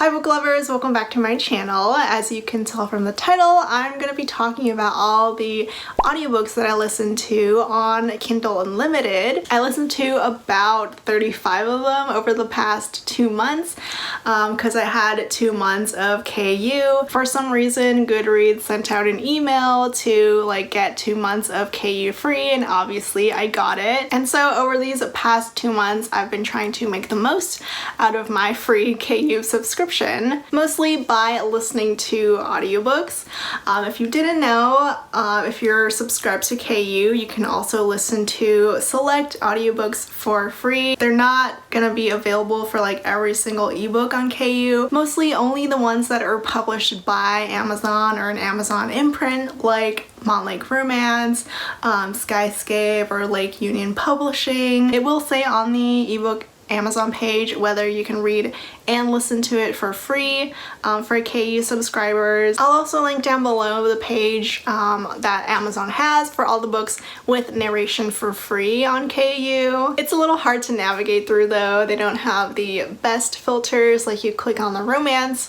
Hi book lovers, welcome back to my channel. As you can tell from the title, I'm going to be talking about all the audiobooks that I listened to on Kindle Unlimited. I listened to about 35 of them over the past 2 months because I had 2 months of KU. For some reason, Goodreads sent out an email to get 2 months of KU free, and obviously I got it. And so over these past 2 months, I've been trying to make the most out of my free KU subscription. Mostly by listening to audiobooks. If you didn't know, if you're subscribed to KU, you can also listen to select audiobooks for free. They're not gonna be available for every single ebook on KU, mostly only the ones that are published by Amazon or an Amazon imprint, like Montlake Romance, Skyscape, or Lake Union Publishing. It will say on the ebook Amazon page whether you can read and listen to it for free for KU subscribers. I'll also link down below the page that Amazon has for all the books with narration for free on KU. It's a little hard to navigate through though. They don't have the best filters, you click on the romance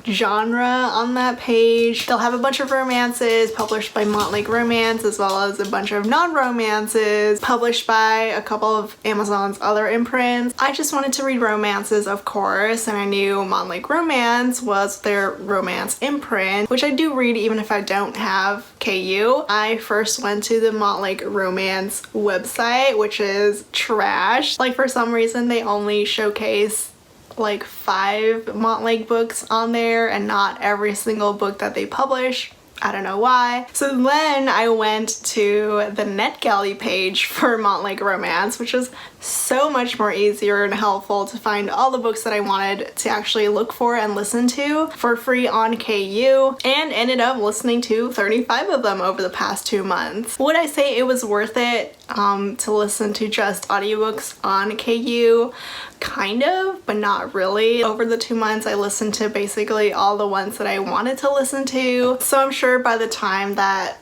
genre on that page. They'll have a bunch of romances published by Montlake Romance, as well as a bunch of non-romances published by a couple of Amazon's other imprints. I just wanted to read romances, of course, and I knew Montlake Romance was their romance imprint, which I do read even if I don't have KU. I first went to the Montlake Romance website, which is trash. For some reason they only showcase 5 Montlake books on there and not every single book that they publish. I don't know why. So then I went to the NetGalley page for Montlake Romance, which is so much more easier and helpful to find all the books that I wanted to actually look for and listen to for free on KU, and ended up listening to 35 of them over the past 2 months. Would I say it was worth it to listen to just audiobooks on KU? Kind of, but not really. Over the 2 months, I listened to basically all the ones that I wanted to listen to. So I'm sure by the time that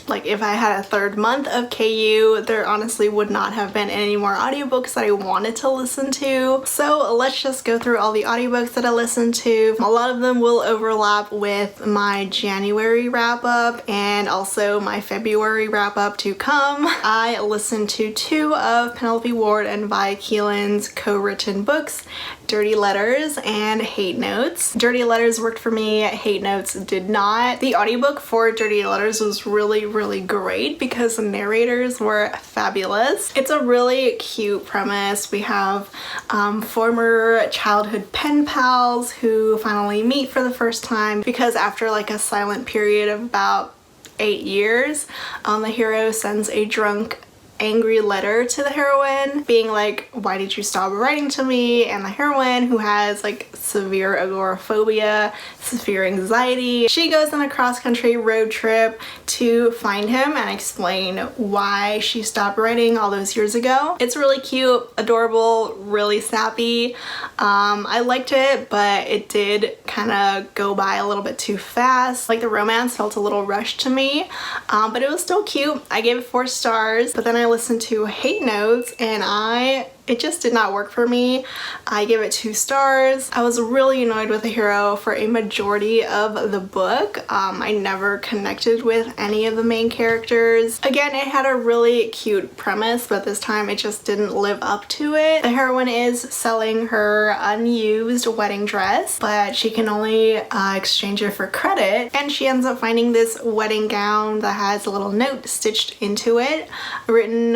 if I had a 3rd month of KU, there honestly would not have been any more audiobooks that I wanted to listen to. So let's just go through all the audiobooks that I listened to. A lot of them will overlap with my January wrap-up and also my February wrap-up to come. I listened to 2 of Penelope Ward and Vi Keelan's co-written books, Dirty Letters and Hate Notes. Dirty Letters worked for me, Hate Notes did not. The audiobook for Dirty Letters was really great because the narrators were fabulous. It's a really cute premise. We have former childhood pen pals who finally meet for the first time because after a silent period of about 8 years, the hero sends a drunk, angry letter to the heroine being why did you stop writing to me? And the heroine, who has severe agoraphobia, severe anxiety, she goes on a cross-country road trip to find him and explain why she stopped writing all those years ago. It's really cute, adorable, really sappy. I liked it, but it did kind of go by a little bit too fast. The romance felt a little rushed to me, but it was still cute. I gave it 4 stars, but then I listened to Hate Notes and it just did not work for me. I gave it 2 stars. I was really annoyed with the hero for a majority of the book. I never connected with any of the main characters. Again, it had a really cute premise, but this time it just didn't live up to it. The heroine is selling her unused wedding dress, but she can only exchange it for credit, and she ends up finding this wedding gown that has a little note stitched into it, written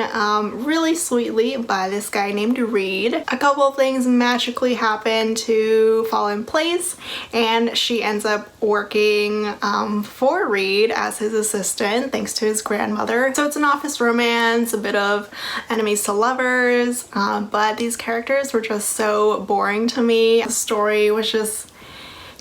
really sweetly by this guy named Reed. A couple of things magically happen to fall in place, and she ends up working for Reed as his assistant thanks to his grandmother. So it's an office romance, a bit of enemies to lovers, but these characters were just so boring to me. The story was just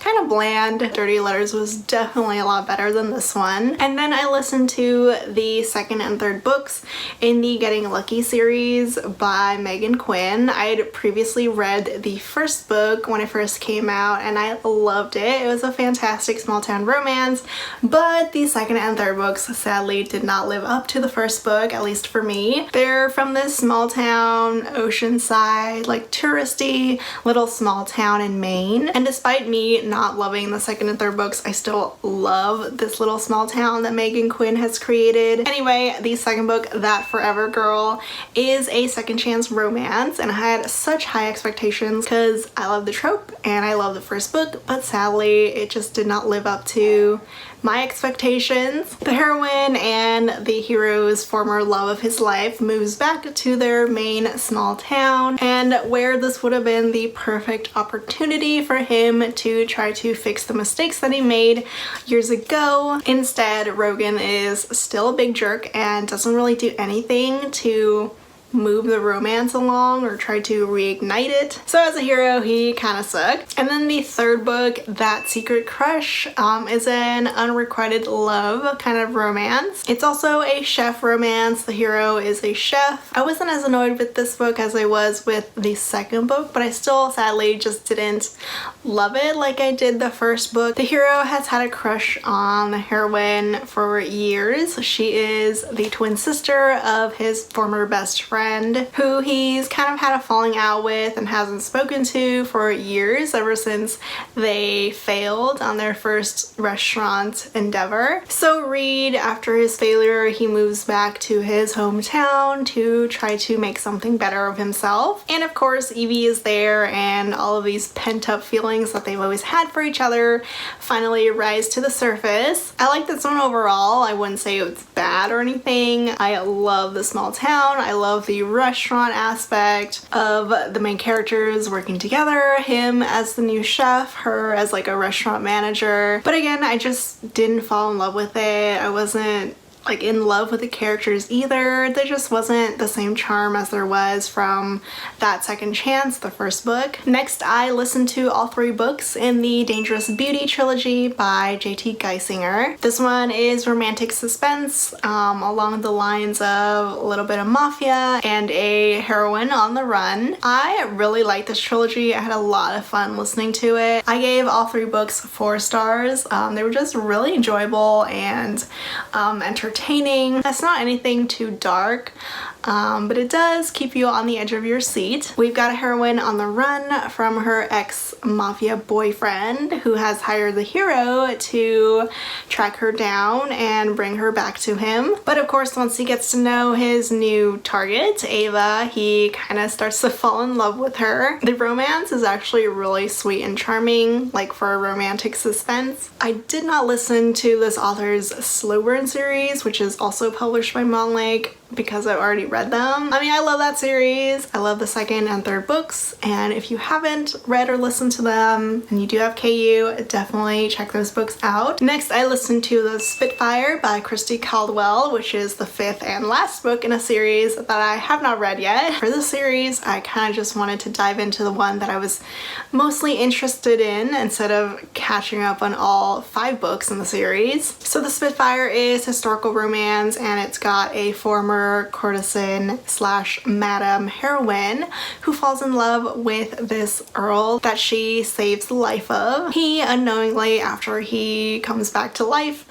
kind of bland. Dirty Letters was definitely a lot better than this one. And then I listened to the second and third books in the Getting Lucky series by Megan Quinn. I had previously read the first book when it first came out and I loved it. It was a fantastic small town romance, but the second and third books sadly did not live up to the first book, at least for me. They're from this small town, oceanside, like touristy little small town in Maine. And despite me not loving the second and third books, I still love this little small town that Megan Quinn has created. Anyway, the second book, That Forever Girl, is a second chance romance, and I had such high expectations because I love the trope and I love the first book, but sadly it just did not live up to my expectations. The heroine and the hero's former love of his life moves back to their Maine small town, and where this would have been the perfect opportunity for him to try to fix the mistakes that he made years ago, instead Rogan is still a big jerk and doesn't really do anything to move the romance along or try to reignite it. So as a hero, he kind of sucked. And then the third book, That Secret Crush, is an unrequited love kind of romance. It's also a chef romance. The hero is a chef. I wasn't as annoyed with this book as I was with the second book, but I still sadly just didn't love it like I did the first book. The hero has had a crush on the heroine for years. She is the twin sister of his former best friend, who he's kind of had a falling out with and hasn't spoken to for years, ever since they failed on their first restaurant endeavor. So Reed, after his failure, he moves back to his hometown to try to make something better of himself. And of course, Evie is there, and all of these pent-up feelings that they've always had for each other finally rise to the surface. I like this one overall. I wouldn't say it's bad or anything. I love the small town. I love the restaurant aspect of the main characters working together, him as the new chef, her as like a restaurant manager. But again, I just didn't fall in love with it. I wasn't like in love with the characters either. There just wasn't the same charm as there was from That Second Chance, the first book. Next, I listened to all three books in the Dangerous Beauty trilogy by J.T. Geisinger. This one is romantic suspense along the lines of a little bit of mafia and a heroine on the run. I really like this trilogy. I had a lot of fun listening to it. I gave all three books 4 stars. They were just really enjoyable and entertaining. It's not anything too dark, but it does keep you on the edge of your seat. We've got a heroine on the run from her ex-mafia boyfriend who has hired the hero to track her down and bring her back to him. But of course, once he gets to know his new target, Ava, he kind of starts to fall in love with her. The romance is actually really sweet and charming, like for a romantic suspense. I did not listen to this author's slow burn series, which is also published by Montlake, because I've already read them. I mean, I love that series. I love the second and third books, and if you haven't read or listened to them and you do have KU, definitely check those books out. Next, I listened to The Spitfire by Christy Caldwell, which is the 5th and last book in a series that I have not read yet. For this series, I kind of just wanted to dive into the one that I was mostly interested in instead of catching up on all 5 books in the series. So The Spitfire is historical romance, and it's got a former courtesan slash madam heroine who falls in love with this earl that she saves the life of. He unknowingly, after he comes back to life,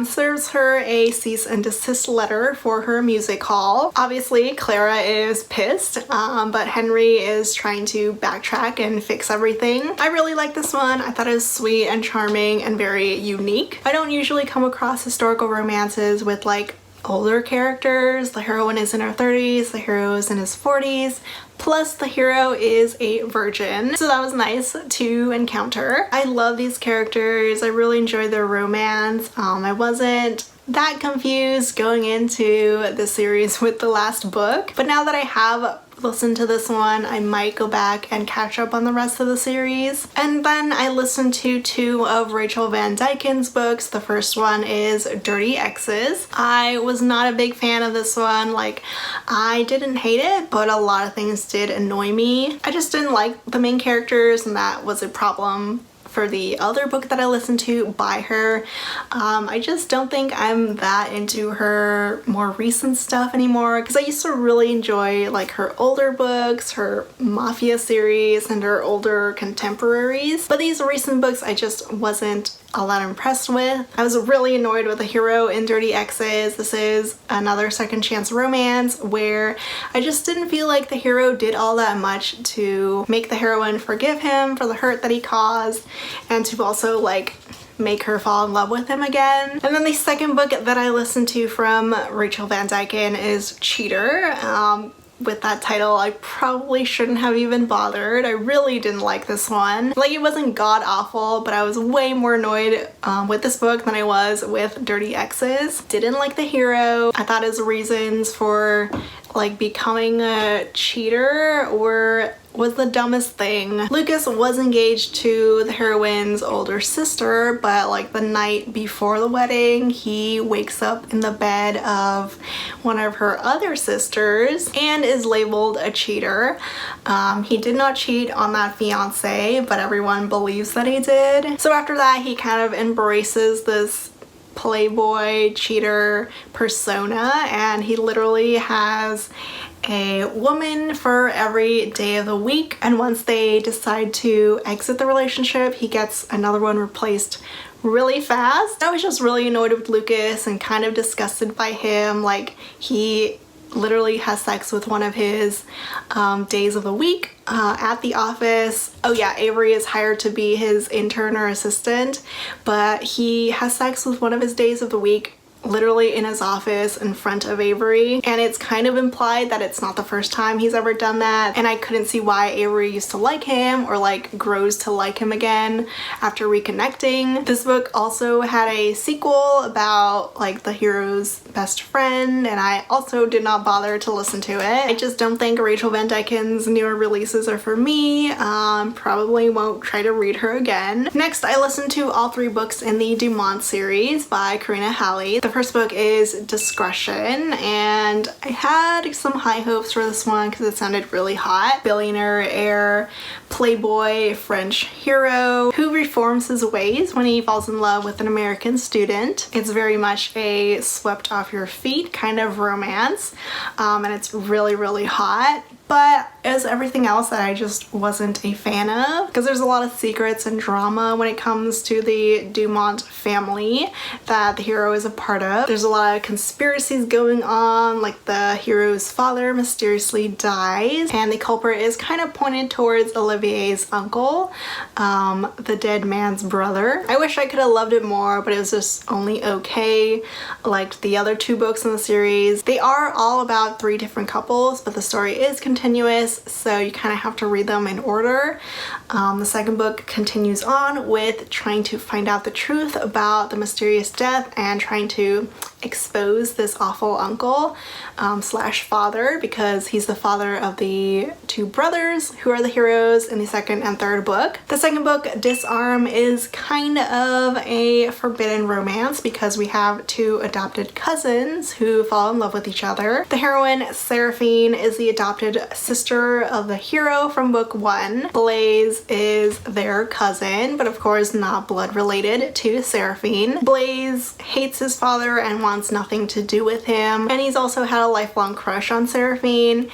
serves her a cease and desist letter for her music hall. Obviously, Clara is pissed, but Henry is trying to backtrack and fix everything. I really like this one. I thought it was sweet and charming and very unique. I don't usually come across historical romances with like older characters. The heroine is in her 30s, the hero is in his 40s, plus the hero is a virgin. So that was nice to encounter. I love these characters. I really enjoyed their romance. I wasn't that confused going into the series with the last book, but now that I have listened to this one, I might go back and catch up on the rest of the series. And then I listened to 2 of Rachel Van Dyken's books. The first one is Dirty Exes. I was not a big fan of this one. Like, I didn't hate it, but a lot of things did annoy me. I just didn't like the main characters, and that was a problem for the other book that I listened to by her. I just don't think I'm that into her more recent stuff anymore, because I used to really enjoy like her older books, her Mafia series, and her older contemporaries. But these recent books I just wasn't all that impressed with. I was really annoyed with the hero in Dirty Exes. This is another second chance romance where I just didn't feel like the hero did all that much to make the heroine forgive him for the hurt that he caused, and to also like make her fall in love with him again. And then the second book that I listened to from Rachel Van Dyken is Cheater. With that title, I probably shouldn't have even bothered. I really didn't like this one. Like, it wasn't god awful, but I was way more annoyed with this book than I was with Dirty Exes. Didn't like the hero. I thought his reasons for like becoming a cheater was the dumbest thing. Lucas was engaged to the heroine's older sister, but like the night before the wedding, he wakes up in the bed of one of her other sisters and is labeled a cheater. He did not cheat on that fiance, but everyone believes that he did. So after that, he kind of embraces this playboy cheater persona, and he literally has a woman for every day of the week, and once they decide to exit the relationship, he gets another one replaced really fast. I was just really annoyed with Lucas and kind of disgusted by him. Like, he literally has sex with one of his days of the week at the office. Oh yeah, Avery is hired to be his intern or assistant, but he has sex with one of his days of the week literally in his office in front of Avery, and it's kind of implied that it's not the first time he's ever done that, and I couldn't see why Avery used to like him or like grows to like him again after reconnecting. This book also had a sequel about like the hero's best friend, and I also did not bother to listen to it. I just don't think Rachel Van Dyken's newer releases are for me. Probably won't try to read her again. Next, I listened to all 3 books in the Dumont series by Karina Halley. The first book is Discretion, and I had some high hopes for this one because it sounded really hot. Billionaire heir, playboy French hero who reforms his ways when he falls in love with an American student. It's very much a swept off your feet kind of romance, and it's really, really hot. But it was everything else that I just wasn't a fan of, because there's a lot of secrets and drama when it comes to the Dumont family that the hero is a part of. There's a lot of conspiracies going on, like the hero's father mysteriously dies, and the culprit is kind of pointed towards Olivier's uncle, the dead man's brother. I wish I could have loved it more, but it was just only okay. Like the other 2 books in the series, they are all about 3 different couples, but the story is continuous, so you kind of have to read them in order. The second book continues on with trying to find out the truth about the mysterious death and trying to expose this awful uncle slash father, because he's the father of the 2 brothers who are the heroes in the second and third book. The second book, Disarm, is kind of a forbidden romance because we have 2 adopted cousins who fall in love with each other. The heroine, Seraphine, is the adopted sister of the hero from book 1. Blaze is their cousin, but of course not blood related to Seraphine. Blaze hates his father and wants nothing to do with him, and he's also had a lifelong crush on Seraphine,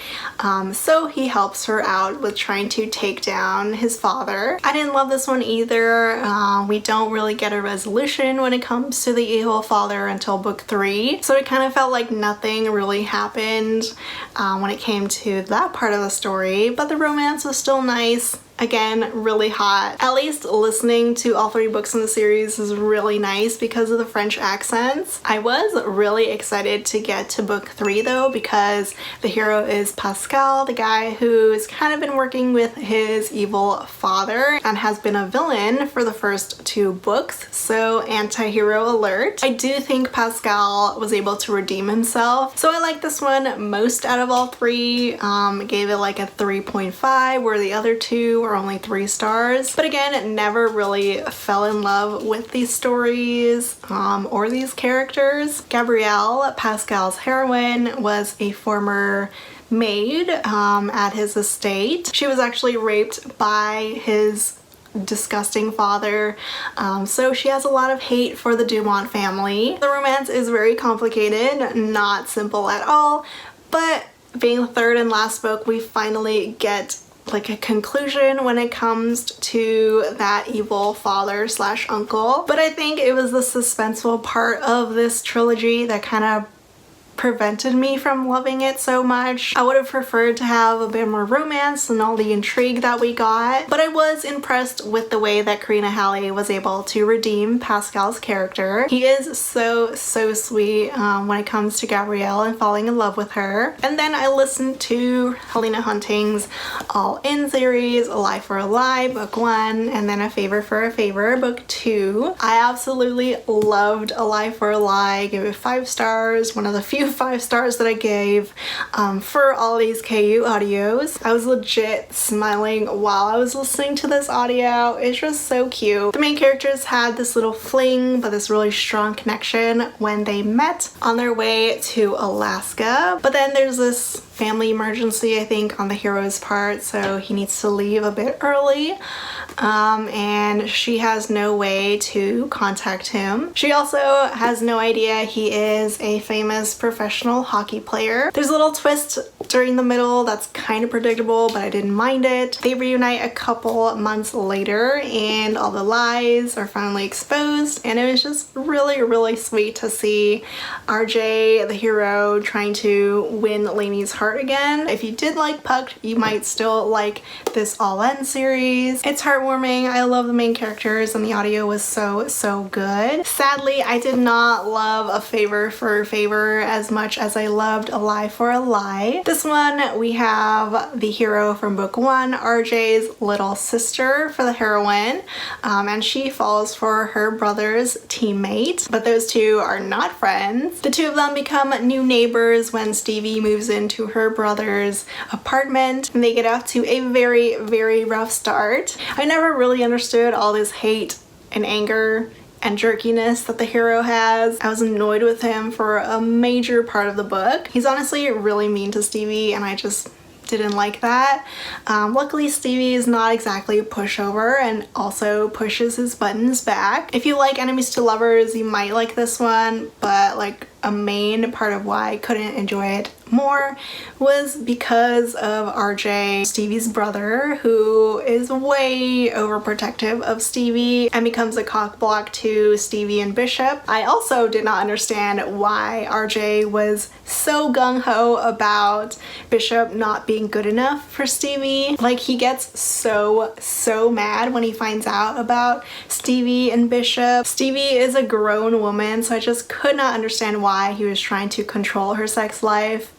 so he helps her out with trying to take down his father. I didn't love this one either. We don't really get a resolution when it comes to the evil father until book 3, so it kind of felt like nothing really happened when it came to that part of the story, but the romance was still nice. Again, really hot. At least listening to all 3 books in the series is really nice because of the French accents. I was really excited to get to book 3 though, because the hero is Pascal, the guy who's kind of been working with his evil father and has been a villain for the first 2 books, so anti-hero alert. I do think Pascal was able to redeem himself, so I like this one most out of all 3. Gave it like a 3.5, where the other 2 were only 3 stars. But again, never really fell in love with these stories or these characters. Gabrielle, Pascal's heroine, was a former maid at his estate. She was actually raped by his disgusting father. So she has a lot of hate for the Dumont family. The romance is very complicated, not simple at all, but being the third and last book, we finally get like a conclusion when it comes to that evil father slash uncle. But I think it was the suspenseful part of this trilogy that kind of prevented me from loving it so much. I would have preferred to have a bit more romance and all the intrigue that we got, but I was impressed with the way that Karina Halle was able to redeem Pascal's character. He is so sweet when it comes to Gabrielle and falling in love with her. And then I listened to Helena Hunting's All In series, A Lie for a Lie, book 1, and then A Favor for a Favor, book 2. I absolutely loved A Lie for a Lie. I gave it 5 stars, one of the few 5 stars that I gave for all these KU audios. I was legit smiling while I was listening to this audio. It's just so cute. The main characters had this little fling, but this really strong connection when they met on their way to Alaska. But then there's this family emergency, I think, on the hero's part, so he needs to leave a bit early. And she has no way to contact him. She also has no idea he is a famous professional hockey player. There's a little twist during the middle that's kind of predictable, but I didn't mind it. They reunite a couple months later and all the lies are finally exposed, and it was just really sweet to see RJ, the hero, trying to win Lainey's heart again. If you did like Puck, you might still like this All In series. It's heartwarming. I love the main characters and the audio was so good. Sadly, I did not love A Favor for a Favor as much as I loved A Lie for a Lie. This one, we have the hero from book 1, RJ's little sister for the heroine, and she falls for her brother's teammate, but those two are not friends. The two of them become new neighbors when Stevie moves into her brother's apartment, and they get off to a very rough start. I never really understood all this hate and anger and jerkiness that the hero has. I was annoyed with him for a major part of the book. He's honestly really mean to Stevie, and I just didn't like that. Luckily, Stevie is not exactly a pushover and also pushes his buttons back. If you like Enemies to Lovers, you might like this one, but like a main part of why I couldn't enjoy it more was because of RJ, Stevie's brother, who is way overprotective of Stevie and becomes a cockblock to Stevie and Bishop. I also did not understand why RJ was so gung-ho about Bishop not being good enough for Stevie. Like, he gets so mad when he finds out about Stevie and Bishop. Stevie is a grown woman, so I just could not understand why he was trying to control her sex life.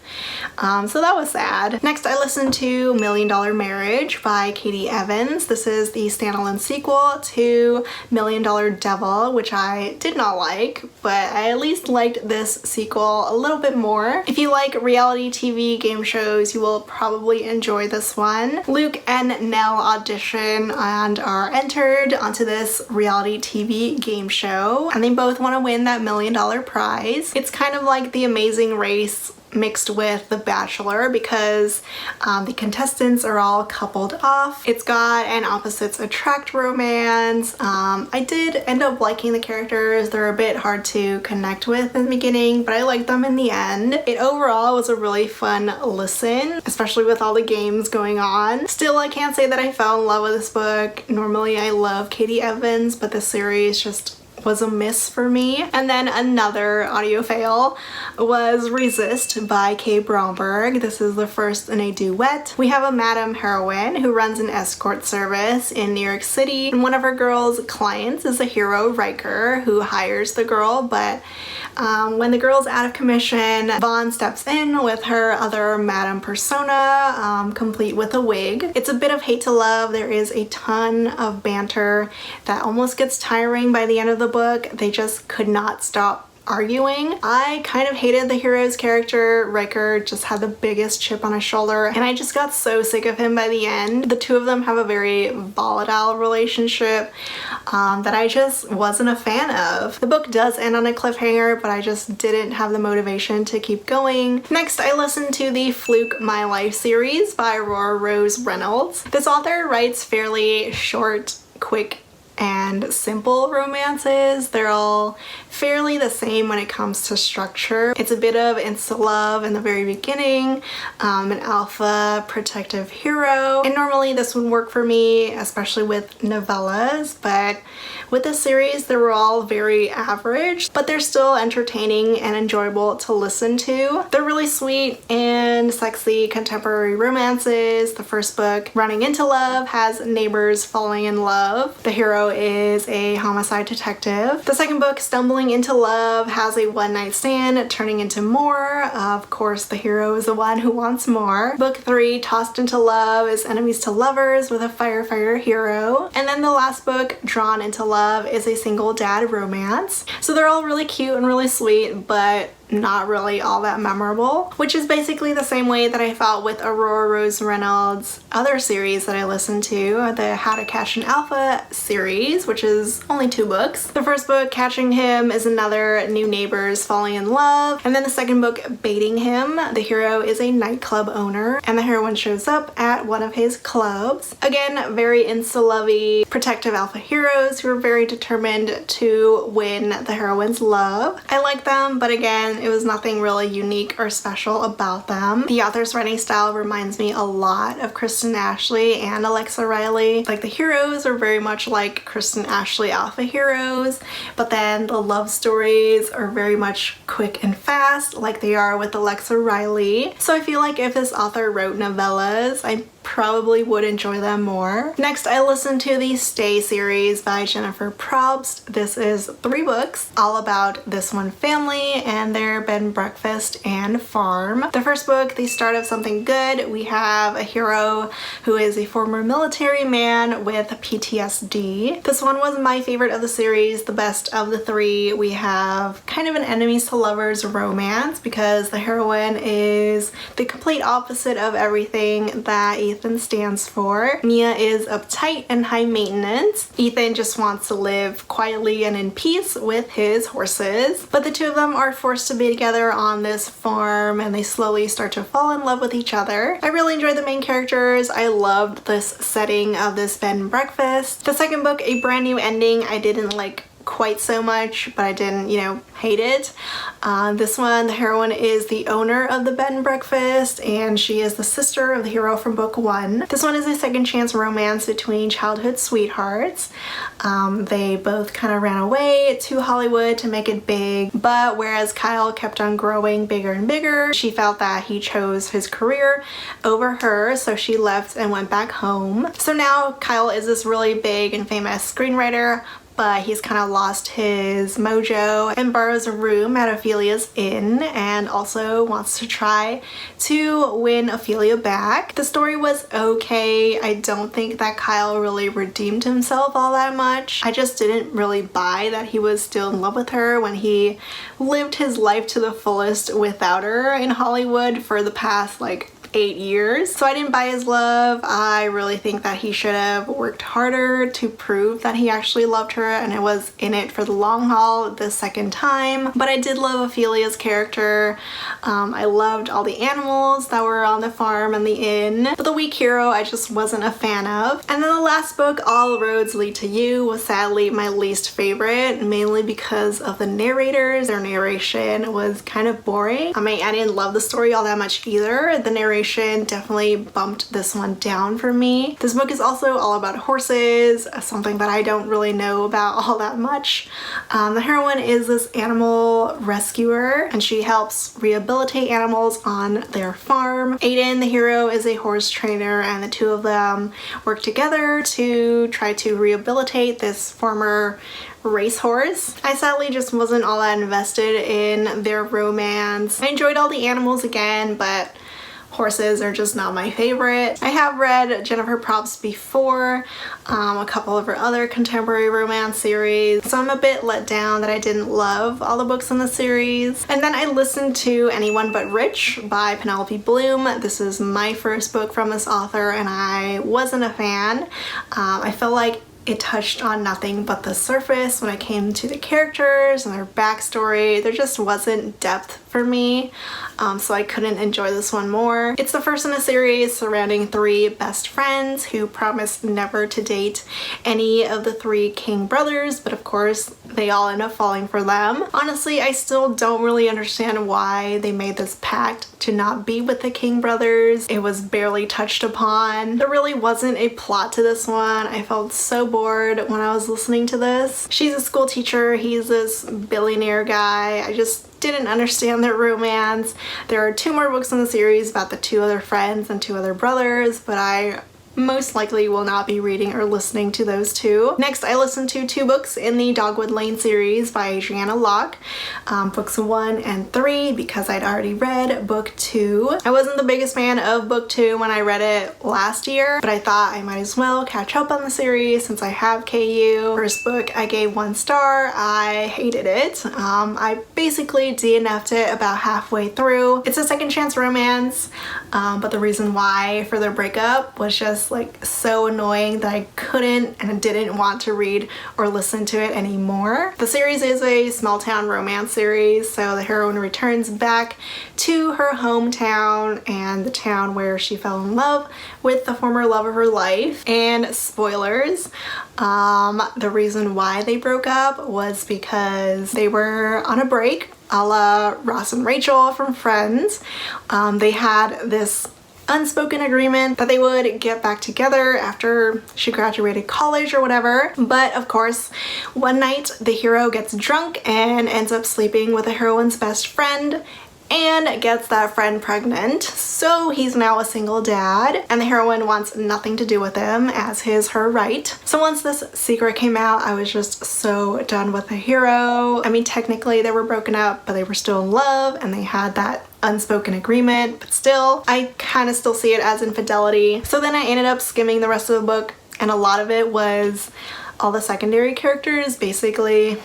So that was sad. Next, I listened to Million Dollar Marriage by Katie Evans. This is the standalone sequel to Million Dollar Devil, which I did not like, but I at least liked this sequel a little bit more. If you like reality TV game shows, you will probably enjoy this one. Luke and Nell audition and are entered onto this reality TV game show, and they both want to win that $1 million prize. It's kind of like The Amazing Race mixed with The Bachelor because the contestants are all coupled off. It's got an opposites attract romance. I did end up liking the characters. They're a bit hard to connect with in the beginning, but I liked them in the end. It overall was a really fun listen, especially with all the games going on. Still, I can't say that I fell in love with this book. Normally I love Katie Evans, but this series just was a miss for me. And then another audio fail was Resist by Kay Bromberg. This is the first in a duet. We have a madam heroine who runs an escort service in New York City, and one of her girl's clients is a hero, Riker, who hires the girl, but when the girl's out of commission, Vaughn steps in with her other madam persona, complete with a wig. It's a bit of hate to love. There is a ton of banter that almost gets tiring by the end of the book. They just could not stop arguing. I kind of hated the hero's character. Riker just had the biggest chip on his shoulder, and I just got so sick of him by the end. The two of them have a very volatile relationship that I just wasn't a fan of. The book does end on a cliffhanger, but I just didn't have the motivation to keep going. Next, I listened to the Fluke My Life series by Aurora Rose Reynolds. This author writes fairly short, quick, and simple romances. They're all fairly the same when it comes to structure. It's a bit of insta-love in the very beginning, an alpha protective hero, and normally this would work for me, especially with novellas, but with this series they were all very average, but they're still entertaining and enjoyable to listen to. They're really sweet and sexy contemporary romances. The first book, Running into Love, has neighbors falling in love. The hero is a homicide detective. The second book, Stumbling into Love, has a one-night stand turning into more. Of course, the hero is the one who wants more. Book 3, Tossed into Love, is enemies to lovers with a firefighter hero. And then the last book, Drawn into Love, is a single dad romance. So they're all really cute and really sweet, but not really all that memorable, which is basically the same way that I felt with Aurora Rose Reynolds' other series that I listened to, the How to Catch an Alpha series, which is only 2 books. The first book, Catching Him, is another new neighbors falling in love, and then the second book, Baiting Him, the hero is a nightclub owner and the heroine shows up at one of his clubs. Again, very insta-lovey, protective alpha heroes who are very determined to win the heroine's love. I like them, but again, it was nothing really unique or special about them. The author's writing style reminds me a lot of Kristen Ashley and Alexa Riley. Like, the heroes are very much like Kristen Ashley alpha heroes, but then the love stories are very much quick and fast like they are with Alexa Riley. So I feel like if this author wrote novellas, I probably would enjoy them more. Next, I listened to the Stay series by Jennifer Probst. This is 3 books all about this one family and their bed and breakfast and farm. The first book, The Start of Something Good, we have a hero who is a former military man with PTSD. This one was my favorite of the series, the best of the 3. We have kind of an enemies to lovers romance because the heroine is the complete opposite of everything that Ethan stands for. Mia is uptight and high maintenance. Ethan just wants to live quietly and in peace with his horses. But the two of them are forced to be together on this farm and they slowly start to fall in love with each other. I really enjoyed the main characters. I loved this setting of this bed and breakfast. The second book, A Brand New Ending, I didn't like quite so much, but I didn't, hate it. This one, the heroine is the owner of the bed and breakfast, and she is the sister of the hero from book 1. This one is a second chance romance between childhood sweethearts. They both kind of ran away to Hollywood to make it big, but whereas Kyle kept on growing bigger and bigger, she felt that he chose his career over her, so she left and went back home. So now Kyle is this really big and famous screenwriter, but he's kind of lost his mojo and borrows a room at Ophelia's inn and also wants to try to win Ophelia back. The story was okay. I don't think that Kyle really redeemed himself all that much. I just didn't really buy that he was still in love with her when he lived his life to the fullest without her in Hollywood for the past 8 years. So I didn't buy his love. I really think that he should have worked harder to prove that he actually loved her and it was in it for the long haul the second time. But I did love Ophelia's character. I loved all the animals that were on the farm and the inn. But the weak hero I just wasn't a fan of. And then the last book, All Roads Lead to You, was sadly my least favorite, mainly because of the narrators. Their narration was kind of boring. I didn't love the story all that much either. The narration definitely bumped this one down for me. This book is also all about horses, something that I don't really know about all that much. The heroine is this animal rescuer and she helps rehabilitate animals on their farm. Aiden, the hero, is a horse trainer and the two of them work together to try to rehabilitate this former racehorse. I sadly just wasn't all that invested in their romance. I enjoyed all the animals again, but horses are just not my favorite. I have read Jennifer Probst before, a couple of her other contemporary romance series, so I'm a bit let down that I didn't love all the books in the series. And then I listened to Anyone But Rich by Penelope Bloom. This is my first book from this author and I wasn't a fan. I felt like it touched on nothing but the surface when it came to the characters and their backstory. There just wasn't depth for me, so I couldn't enjoy this one more. It's the first in a series surrounding three best friends who promise never to date any of the three King brothers, but of course they all end up falling for them. Honestly, I still don't really understand why they made this pact to not be with the King brothers. It was barely touched upon. There really wasn't a plot to this one. I felt so bored when I was listening to this. She's a school teacher, he's this billionaire guy. I just didn't understand their romance. There are 2 more books in the series about the 2 other friends and 2 other brothers, but I most likely will not be reading or listening to those 2. Next, I listened to 2 books in the Dogwood Lane series by Adriana Locke, books 1 and 3, because I'd already read book 2. I wasn't the biggest fan of book 2 when I read it last year, but I thought I might as well catch up on the series since I have KU. First book I gave 1 star. I hated it. I basically DNF'd it about halfway through. It's a second chance romance, but the reason why for their breakup was just like so annoying that I couldn't and didn't want to read or listen to it anymore. The series is a small town romance series, so the heroine returns back to her hometown and the town where she fell in love with the former love of her life. And spoilers, the reason why they broke up was because they were on a break, a la Ross and Rachel from Friends. They had this unspoken agreement that they would get back together after she graduated college or whatever. But of course, one night the hero gets drunk and ends up sleeping with the heroine's best friend and gets that friend pregnant. So he's now a single dad and the heroine wants nothing to do with him as her right. So once this secret came out, I was just so done with the hero. I mean, technically they were broken up, but they were still in love and they had that unspoken agreement, but still, I kind of still see it as infidelity. So then I ended up skimming the rest of the book and a lot of it was all the secondary characters basically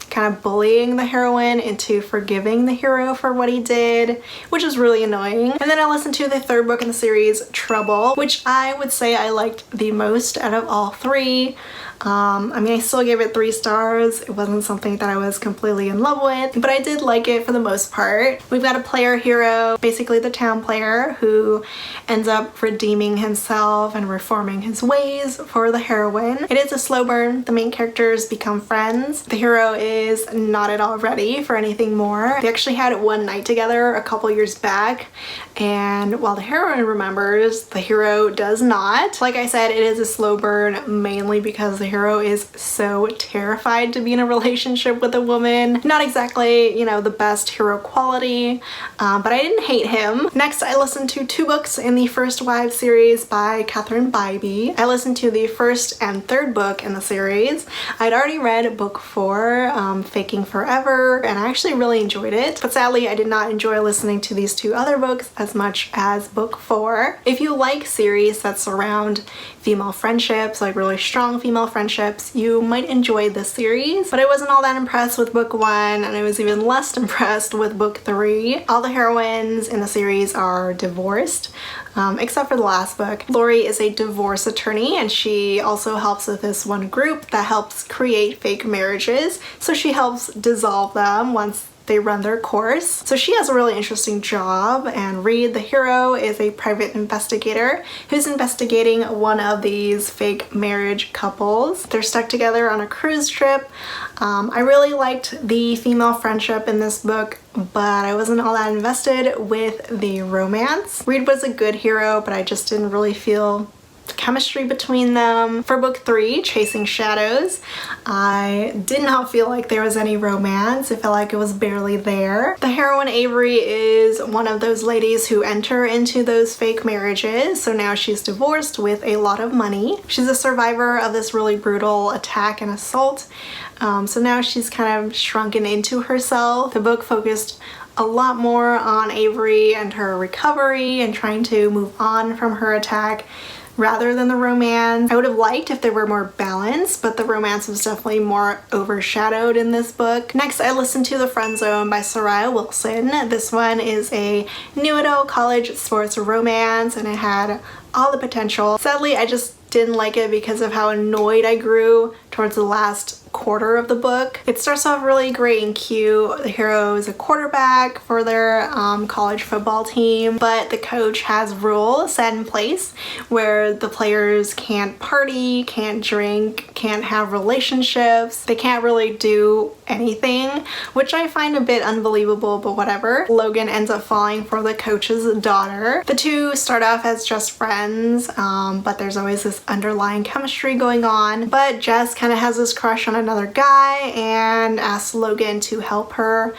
kind of bullying the heroine into forgiving the hero for what he did, which is really annoying. And then I listened to the 3rd book in the series, Trouble, which I would say I liked the most out of all 3. I mean, I still gave it 3 stars. It wasn't something that I was completely in love with, but I did like it for the most part. We've got a player hero, basically the town player, who ends up redeeming himself and reforming his ways for the heroine. It is a slow burn. The main characters become friends. The hero is not at all ready for anything more. They actually had one night together a couple years back, and while the heroine remembers, the hero does not. Like I said, it is a slow burn mainly because the hero is so terrified to be in a relationship with a woman. Not exactly, you know, the best hero quality, but I didn't hate him. Next, I listened to 2 books in the First Wives series by Catherine Bybee. I listened to the 1st and 3rd book in the series. I'd already read book 4, Faking Forever, and I actually really enjoyed it, but sadly I did not enjoy listening to these 2 other books as much as book 4. If you like series that surround female friendships, like really strong female friendships, you might enjoy this series. But I wasn't all that impressed with book 1, and I was even less impressed with book 3. All the heroines in the series are divorced, except for the last book. Lori is a divorce attorney and she also helps with this one group that helps create fake marriages. So she helps dissolve them once they run their course. So she has a really interesting job, and Reed, the hero, is a private investigator who's investigating one of these fake marriage couples. They're stuck together on a cruise trip. I really liked the female friendship in this book, but I wasn't all that invested with the romance. Reed was a good hero, but I just didn't really feel chemistry between them. For book 3, Chasing Shadows, I did not feel like there was any romance. It felt like it was barely there. The heroine Avery is one of those ladies who enter into those fake marriages, so now she's divorced with a lot of money. She's a survivor of this really brutal attack and assault, so now she's kind of shrunken into herself. The book focused a lot more on Avery and her recovery and trying to move on from her attack rather than the romance. I would have liked if there were more balance, but the romance was definitely more overshadowed in this book. Next, I listened to The Friend Zone by Soraya Wilson. This one is a new adult college sports romance, and it had all the potential. Sadly, I just didn't like it because of how annoyed I grew towards the last quarter of the book. It starts off really great and cute. The hero is a quarterback for their college football team, but the coach has rules set in place where the players can't party, can't drink, can't have relationships. They can't really do anything, which I find a bit unbelievable, but whatever. Logan ends up falling for the coach's daughter. The two start off as just friends, but there's always this underlying chemistry going on. But Jess kind of has this crush on another guy and asks Logan to help her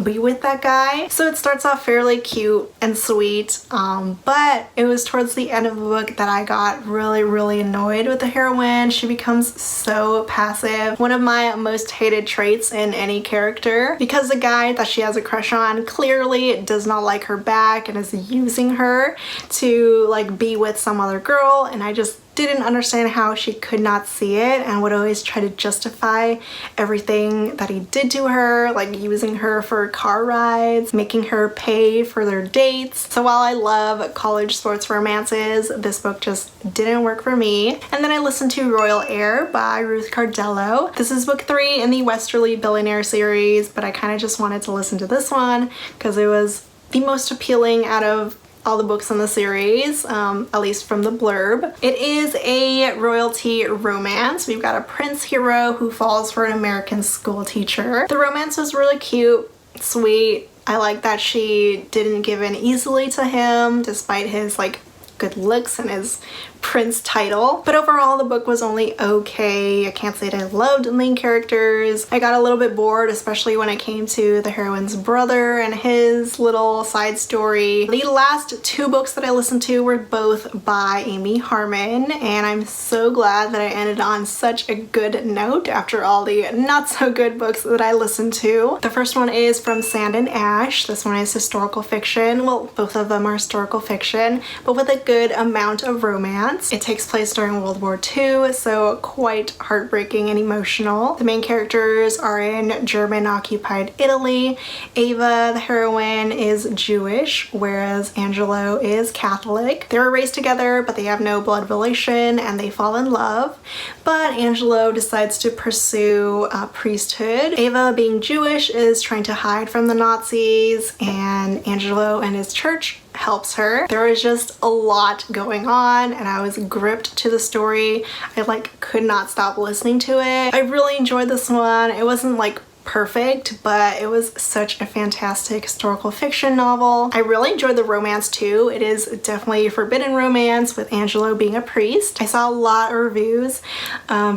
be with that guy. So it starts off fairly cute and sweet, but it was towards the end of the book that I got really annoyed with the heroine. She becomes so passive. One of my most hated traits in any character, because the guy that she has a crush on clearly does not like her back and is using her to like be with some other girl, and I just didn't understand how she could not see it and would always try to justify everything that he did to her, like using her for car rides, making her pay for their dates. So while I love college sports romances, this book just didn't work for me. And then I listened to Royal Heir by Ruth Cardello. This is book 3 in the Westerly Billionaire series, but I kind of just wanted to listen to this one because it was the most appealing out of all the books in the series, at least from the blurb. It is a royalty romance. We've got a prince hero who falls for an American school teacher. The romance was really cute, sweet. I like that she didn't give in easily to him despite his like good looks and his prince title. But overall the book was only okay. I can't say that I loved the main characters. I got a little bit bored, especially when it came to the heroine's brother and his little side story. The last 2 books that I listened to were both by Amy Harmon, and I'm so glad that I ended on such a good note after all the not so good books that I listened to. The first one is From Sand and Ash. This one is historical fiction. Well, both of them are historical fiction, but with a good amount of romance. It takes place during World War II, so quite heartbreaking and emotional. The main characters are in German-occupied Italy. Ava, the heroine, is Jewish, whereas Angelo is Catholic. They were raised together, but they have no blood relation, and they fall in love. But Angelo decides to pursue priesthood. Ava, being Jewish, is trying to hide from the Nazis, and Angelo and his church helps her. There was just a lot going on, and I was gripped to the story. I like could not stop listening to it. I really enjoyed this one. It wasn't like perfect, but it was such a fantastic historical fiction novel. I really enjoyed the romance too. It is definitely a forbidden romance with Angelo being a priest. I saw a lot of reviews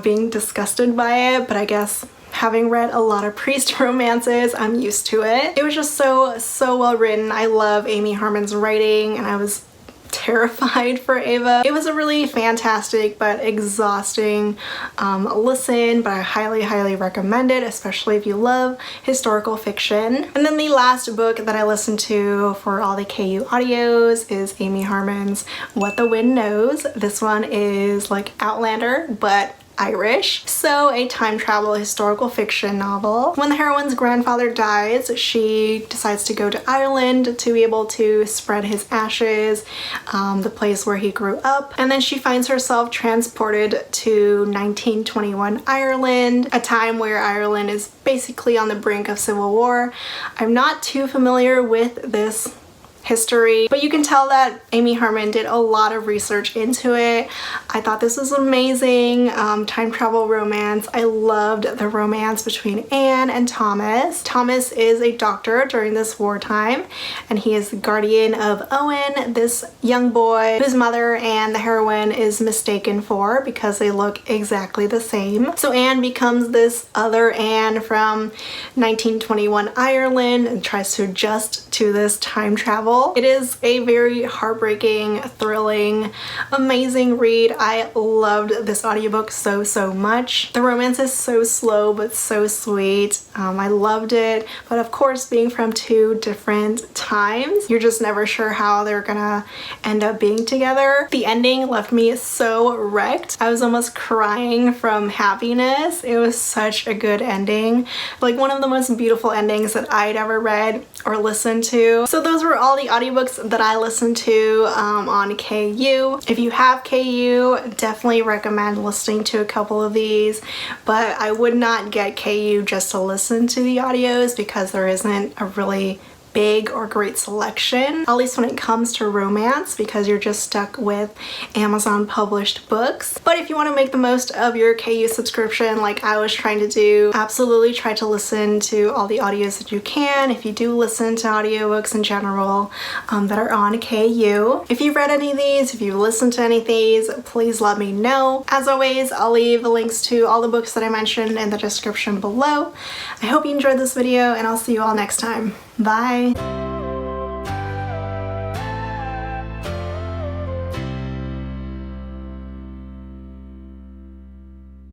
being disgusted by it, but I guess having read a lot of priest romances, I'm used to it. It was just so well written. I love Amy Harmon's writing, and I was terrified for Ava. It was a really fantastic but exhausting listen, but I highly recommend it, especially if you love historical fiction. And then the last book that I listened to for all the KU audios is Amy Harmon's What the Wind Knows. This one is like Outlander, but Irish. So a time travel historical fiction novel. When the heroine's grandfather dies, she decides to go to Ireland to be able to spread his ashes, the place where he grew up. And then she finds herself transported to 1921 Ireland, a time where Ireland is basically on the brink of civil war. I'm not too familiar with this history, but you can tell that Amy Harmon did a lot of research into it. I thought this was amazing. Time travel romance. I loved the romance between Anne and Thomas. Thomas is a doctor during this wartime, and he is the guardian of Owen, this young boy whose mother and the heroine is mistaken for because they look exactly the same. So Anne becomes this other Anne from 1921 Ireland and tries to adjust to this time travel Kindle. It is a very heartbreaking, thrilling, amazing read. I loved this audiobook so much. The romance is so slow but so sweet. I loved it, but of course being from two different times, you're just never sure how they're gonna end up being together. The ending left me so wrecked. I was almost crying from happiness. It was such a good ending. Like one of the most beautiful endings that I'd ever read or listened to. So those were all the audiobooks that I listened to on KU. If you have KU, definitely recommend listening to a couple of these, but I would not get KU just to listen to the audios because there isn't a really big or great selection, at least when it comes to romance, because you're just stuck with Amazon published books. But if you want to make the most of your KU subscription like I was trying to do, absolutely try to listen to all the audios that you can. If you do listen to audiobooks in general that are on KU. If you've read any of these, if you've listened to any of these, please let me know. As always, I'll leave the links to all the books that I mentioned in the description below. I hope you enjoyed this video and I'll see you all next time. Bye!